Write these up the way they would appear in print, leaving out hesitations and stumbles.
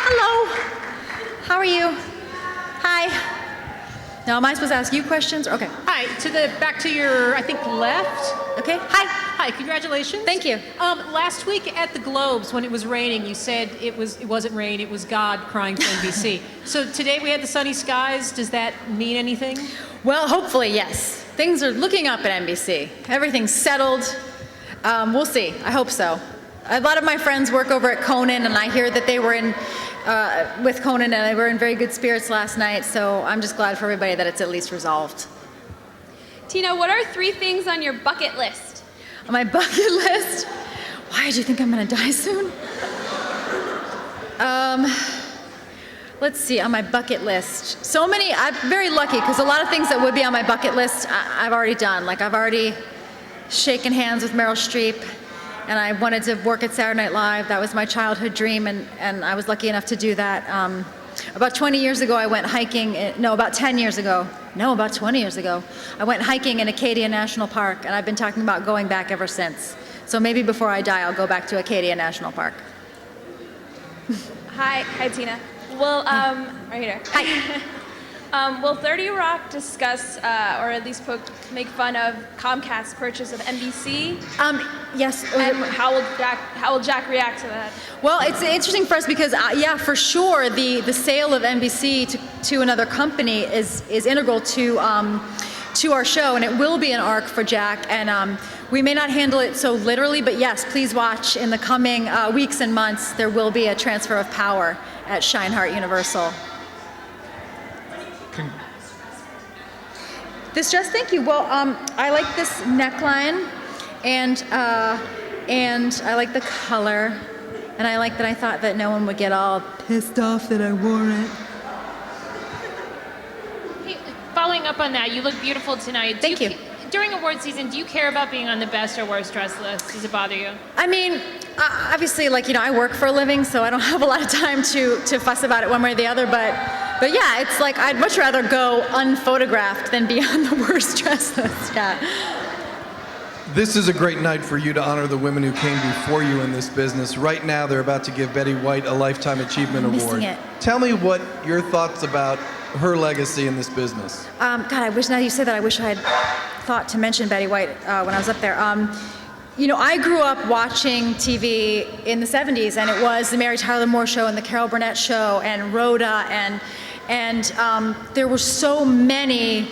Hello. How are you? Hi. Now, am I supposed to ask you questions? Okay. Hi, back to your, I think, left. Okay. Hi, congratulations. Thank you. Last week at the Globes, when it was raining, you said it wasn't rain, it was God crying for NBC. So today we had the sunny skies. Does that mean anything? Well, hopefully, yes. Things are looking up at NBC. Everything's settled. We'll see. I hope so. A lot of my friends work over at Conan, and I hear that they were with Conan, and they were in very good spirits last night, so I'm just glad for everybody that it's at least resolved. Tina, what are 3 things on your bucket list? On my bucket list? Why, do you think I'm gonna die soon? Let's see, on my bucket list. So many, I'm very lucky, because a lot of things that would be on my bucket list, I've already done. Like, I've already shaken hands with Meryl Streep, and I wanted to work at Saturday Night Live. That was my childhood dream, and I was lucky enough to do that. About 20 years ago, I went hiking, about 10 years ago. No, about 20 years ago. I went hiking in Acadia National Park, and I've been talking about going back ever since. So maybe before I die, I'll go back to Acadia National Park. Hi, Tina. Will, right here. Hi. Will 30 Rock discuss, or at least make fun of Comcast's purchase of NBC? Yes. And how will Jack react to that? Well, it's interesting for us because, yeah, for sure, the sale of NBC to another company is integral to our show, and it will be an arc for Jack. And we may not handle it so literally, but yes, please watch in the coming weeks and months. There will be a transfer of power at Scheinhardt Universal. This dress, thank you. Well, I like this neckline, and I like the color, and I like that I thought that no one would get all pissed off that I wore it. Hey, following up on that, you look beautiful tonight. Thank you. During award season, do you care about being on the best or worst dress list? Does it bother you? I mean, obviously, I work for a living, so I don't have a lot of time to fuss about it one way or the other, but yeah, it's like I'd much rather go unphotographed than be on the worst dress list. Yeah. This is a great night for you to honor the women who came before you in this business. Right now, they're about to give Betty White a Lifetime Achievement Award. It. Tell me what your thoughts about her legacy in this business. God, I wish, now you say that, I wish I had thought to mention Betty White when I was up there. I grew up watching TV in the 70s, and it was the Mary Tyler Moore Show and the Carol Burnett Show and Rhoda, and there were so many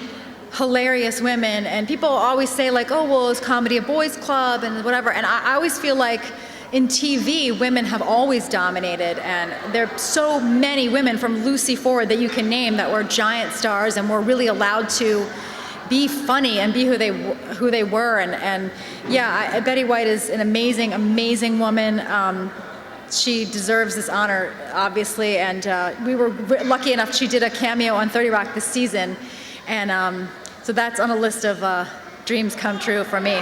hilarious women, and people always say oh, well, is comedy a boys' club and whatever, and I always feel like in TV, women have always dominated, and there are so many women from Lucy Ford that you can name that were giant stars and were really allowed to be funny and be who they were, and yeah, Betty White is an amazing woman. She deserves this honor, obviously, and we were lucky enough. She did a cameo on 30 Rock this season, and so that's on a list of dreams come true for me.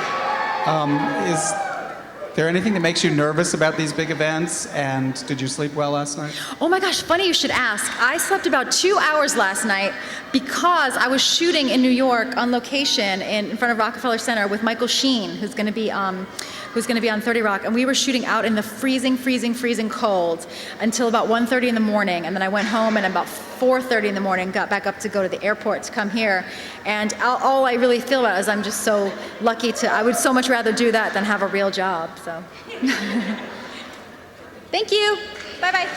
Is there anything that makes you nervous about these big events, and did you sleep well last night? Oh my gosh, funny you should ask. I slept about 2 hours last night because I was shooting in New York on location in front of Rockefeller Center with Michael Sheen, who's going to be on 30 Rock, and we were shooting out in the freezing cold until about 1:30 in the morning, and then I went home, and about 4:30 in the morning got back up to go to the airport to come here, and all I really feel about it is I'm just so lucky I would so much rather do that than have a real job, so. Thank you. Bye-bye.